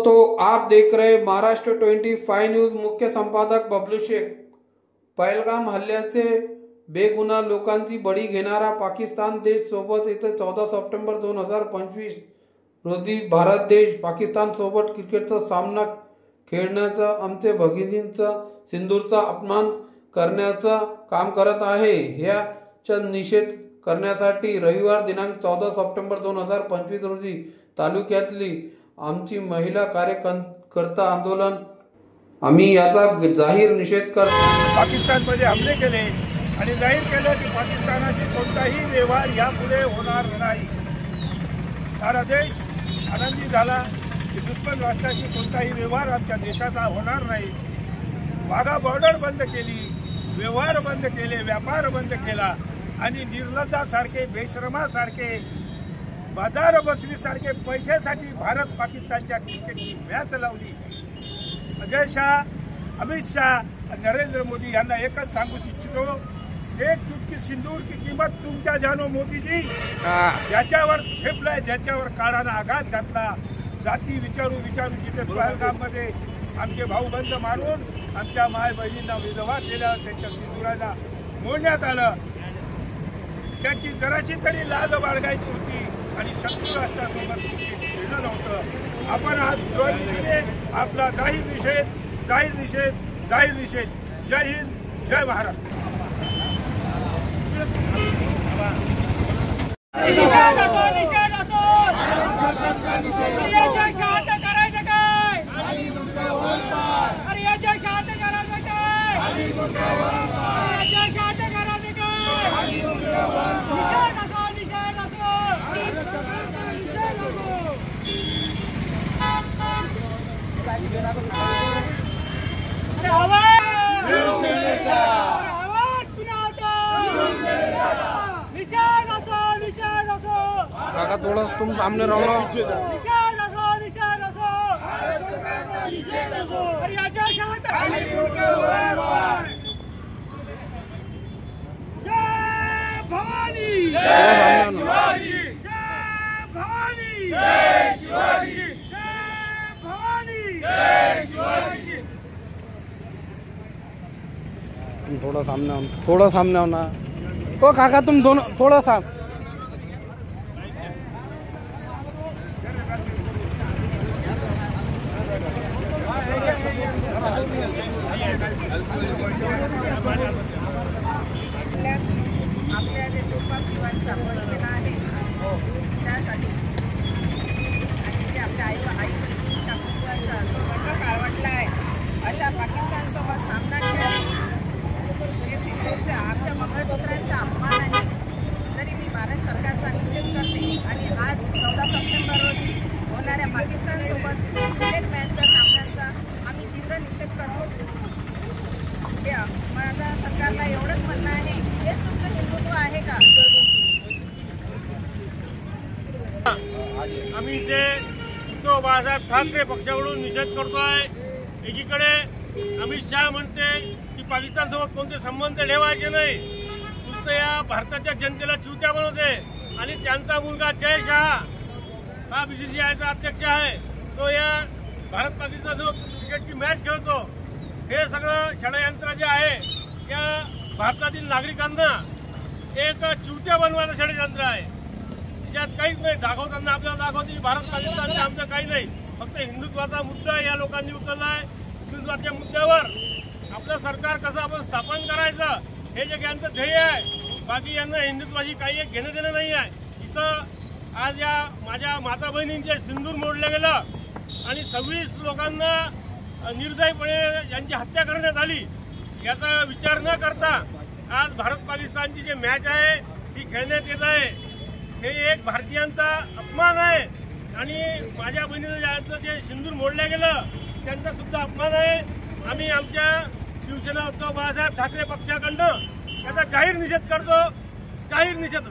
दोस्तों, आप देख रहे महाराष्ट्र 25 न्यूज। मुख्य संपादक बबलू शेख। पहलगाम हल्ल्याचे बेगुन्हा लोकांची बळी घेणारा पाकिस्तान देश सोबत येत्या 14 सप्टेंबर 2025 रोजी भारत देश पाकिस्तान सोबत क्रिकेटचा सामना खेळण्याचा आमच्या भगिनींचा सिंदूरचा अपमान करण्याचा काम करत आहे। याचा निषेध करण्यासाठी रविवार दिनांक 14 सप्टेंबर 2025 रोजी तालुक्यातली आमची महिला कार्यकर्ता आंदोलन आम्ही याचा जाहीर निषेध करतो। पाकिस्तानमध्ये हमले केले आणि जाहीर केले की पाकिस्तानाशी कोणताही व्यवहार यापुढे होणार नाही। सारा देश आनंदी झाला की दुश्मन राष्ट्राशी कोणताही व्यवहार आमच्या देशाचा होणार नाही। वाघा बॉर्डर बंद केली, व्यवहार बंद केले, व्यापार बंद केला आणि निर्लज्जासारखे बेशरमासारखे बाजार बसवीसारखे पैशासाठी भारत पाकिस्तानच्या क्रिकेटची मॅच लावली। अजय शाह, अमित शाह, नरेंद्र मोदी यांना एकच सांगू इच्छितो, एक चुटकी सिंदूर की किंमत तुमच्या जानो मोदीजी। ज्याच्यावर ठेपलाय, ज्याच्यावर काळानं आघात घातला, जाती विचारू जिथे पहलगाममध्ये आमचे भाऊबंद मारून आमच्या माय बहिणींना विधवा केल्या, त्यांच्या सिंदुराला मोडण्यात आलं, त्याची जराशी तरी लाज बाळगायची होती आणि शत्रू राष्ट्रासोबत खेळणं नव्हतं। आपण आज ज्वारीने आपला जाहीर निषेध। जय हिंद, जय महाराष्ट्र। काका थोड़ा तुम सामने रहो। थोड़ा सामने होना। ओ काका तुम दोनों थोड़ा सा आपल्या जे दुष्पाप जीवांचा बळी आहे त्यासाठी आणि ते आपल्या आई बहिणींच्या कुटुंबाचा जो काळ वाटला आहे, अशा पाकिस्तानसोबत सामना खेळणे हे सिंदूरच्या आमच्या मंगळसूत्रांचा अपमान आहे। तरी मी भारत सरकारचा निषेध करते आणि आज 14 सप्टेंबर रोजी होणाऱ्या पाकिस्तानसोबत क्रिकेट मॅचच्या सामन्यांचा आम्ही तीव्र निषेध करतो। माझा सरकारला एवढंच म्हणणं आहे, हेच तुमचं हिंदुत्व आहे का? आम्ही ते उद्धव बाळासाहेब ठाकरे पक्षाकडून निषेध करतोय। एकीकडे अमित शाह म्हणते की पाकिस्तानसोबत कोणते संबंध ठेवायचे नाही, नुसतं या भारताच्या जनतेला चिवट्या बनवते आणि त्यांचा मुलगा अजय शाह हा BCCIचा अध्यक्ष आहे, तो या भारत पाकिस्तानसोबत क्रिकेटची मॅच खेळतो। हे सगळं षडयंत्र जे आहे या भारतातील नागरिकांना एक चिवट्या बनवायचं षडयंत्र आहे। त्याच्यात काहीच नाही, दाखवताना आपल्याला दाखवते भारत पाकिस्तान आमचं काही नाही, फक्त हिंदुत्वाचा मुद्दा या लोकांनी उचलला आहे। हिंदुत्वाच्या मुद्द्यावर आपलं सरकार कसं आपण स्थापन करायचं हे जे यांचं ध्येय आहे, बाकी यांना हिंदुत्वाची काही एक घेणं देणं नाही आहे। इथं आज या माझ्या माता बहिणींचे सिंदूर मोडलं गेलं आणि 26 लोकांना निर्दयीपणे यांची हत्या करण्यात आली, याचा विचार न करता आज भारत पाकिस्तानची जी मॅच आहे ती खेळण्यात येत आहे। हे एक भारतीयांचा अपमान आहे आणि माझ्या बहिणीचं जे सिंदूर मोडलं गेलं त्यांचा सुद्धा अपमान आहे। आम्ही आमच्या शिवसेना उद्धव बाळासाहेब ठाकरे पक्षाकडनं याचा जाहीर निषेध करतो। जाहीर निषेध।